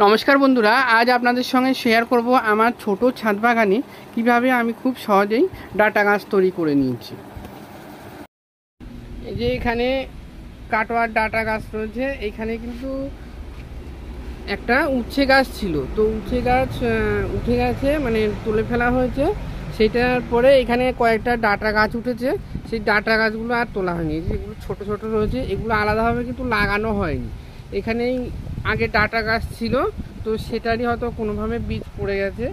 নমস্কার বন্ধুরা, আজ আপনাদের সঙ্গে শেয়ার করব আমার ছোট ছাদ বাগানে কিভাবে আমি খুব সহজেই ডাটা গাছ তৈরি করে নিয়েছি। এই যে এখানে কাটোয়ার ডাটা গাছ রয়েছে। এখানে কিন্তু একটা উচ্ছে গাছ ছিল, তো উচ্ছে গাছ উঠে গেছে, মানে তুলে ফেলা হয়েছে। সেটার পরে এখানে কয়েকটা ডাটা গাছ উঠেছে, সেই ডাটা গাছগুলো আর তোলা হয়নি। যেগুলো ছোট ছোট রয়েছে এগুলো আলাদাভাবে কিন্তু লাগানো হয়নি। এখানেই আগে ডাটা গাছ ছিল, তো সেটারই হয়তো কোনোভাবে বীজ পড়ে গেছে।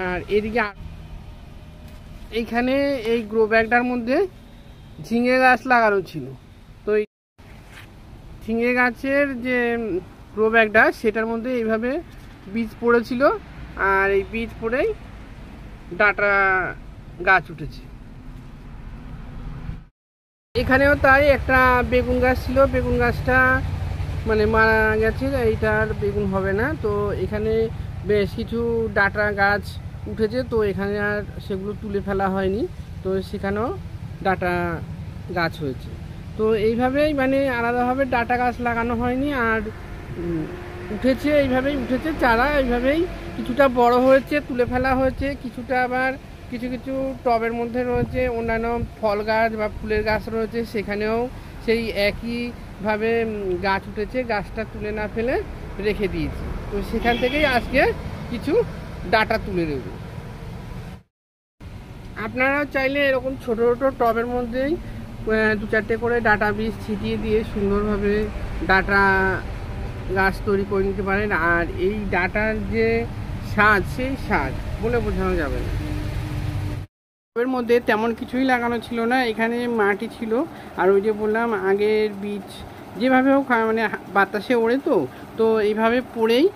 আর এদিকে এইখানে এই গ্রো ব্যাগটার মধ্যে ঝিঙে গাছ লাগানো ছিল, তো এই ঝিঙে গাছের যে গ্রো ব্যাগটা সেটার মধ্যে এইভাবে বীজ পড়েছিল, আর এই বীজ পড়েই ডাটা গাছ উঠেছে। এখানেও তাই একটা বেগুন গাছ ছিল, বেগুন গাছটা মানে মারা গেছে, এইটার বেগুন হবে না। তো এখানে বেশ কিছু ডাটা গাছ উঠেছে, তো এখানে আর সেগুলো তুলে ফেলা হয়নি, তো সেখানেও ডাটা গাছ হয়েছে। তো এইভাবেই মানে আলাদাভাবে ডাটা গাছ লাগানো হয়নি, আর উঠেছে এইভাবেই উঠেছে চারা, এইভাবেই কিছুটা বড় হয়েছে তুলে ফেলা হয়েছে, কিছুটা আবার কিছু কিছু টবের মধ্যে রয়েছে অন্যান্য ফল গাছ বা ফুলের গাছ রয়েছে, সেখানেও সেই একইভাবে গাছ উঠেছে, গাছটা তুলে না ফেলে রেখে দিয়েছি। তো সেখান থেকেই আজকে কিছু ডাটা তুলে দেব। আপনারাও চাইলে এরকম ছোট ছোট টবের মধ্যেই দু চারটে করে ডাটা বীজ ছিটিয়ে দিয়ে সুন্দরভাবে ডাটা গাছ তৈরি করে নিতে পারেন। আর এই ডাটার যে স্বাদ, সেই স্বাদ বলে বোঝানো যাবে না। টবের মধ্যে তেমন কিছুই লাগানো ছিল না, এখানে মাটি ছিল, আর ওই যে বললাম আগের বীজ যেভাবে হোক মানে বাতাসে ওড়ে, তো এইভাবে পড়েই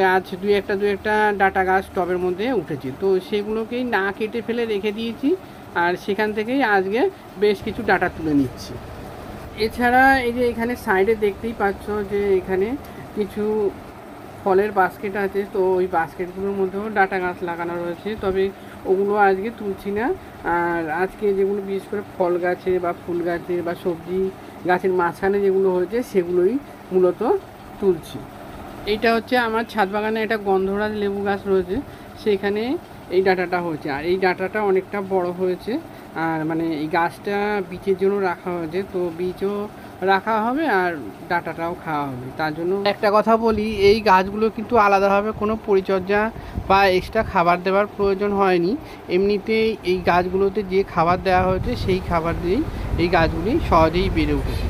গাছ দু একটা ডাটা গাছ টবের মধ্যে উঠেছে। তো সেগুলোকেই না কেটে ফেলে রেখে দিয়েছি, আর সেখান থেকেই আজকে বেশ কিছু ডাটা তুলে নিচ্ছি। এছাড়া এই যে এখানে সাইডে দেখতেই পাচ্ছ যে এখানে কিছু ফলের বাস্কেট আছে, তো ওই বাস্কেটগুলোর মধ্যেও ডাটা গাছ লাগানো রয়েছে, তবে ওগুলো আজকে তুলছি না। আর আজকে যেগুলো বিশেষ করে ফল গাছে বা ফুল গাছে বা সবজি গাছের মাঝখানে যেগুলো হয়েছে সেগুলোই মূলত তুলছি। এইটা হচ্ছে আমার ছাদ বাগানে একটা গন্ধরাজ লেবু গাছ রয়েছে, সেখানে এই ডাটাটা হয়েছে, আর এই ডাটাটা অনেকটা বড় হয়েছে। আর মানে এই গাছটা বীজের জন্য রাখা হয়েছে, তো বীজও রাখা হবে আর ডাটাটাও খাওয়া হবে। তার জন্য একটা কথা বলি, এই গাছগুলো কিন্তু আলাদাভাবে কোনো পরিচর্যা বা এক্সট্রা খাবার দেওয়ার প্রয়োজন হয়নি। এমনিতেই এই গাছগুলোতে যে খাবার দেওয়া হয়েছে সেই খাবার দিয়েই এই গাছগুলি সহজেই বেড়ে উঠেছে।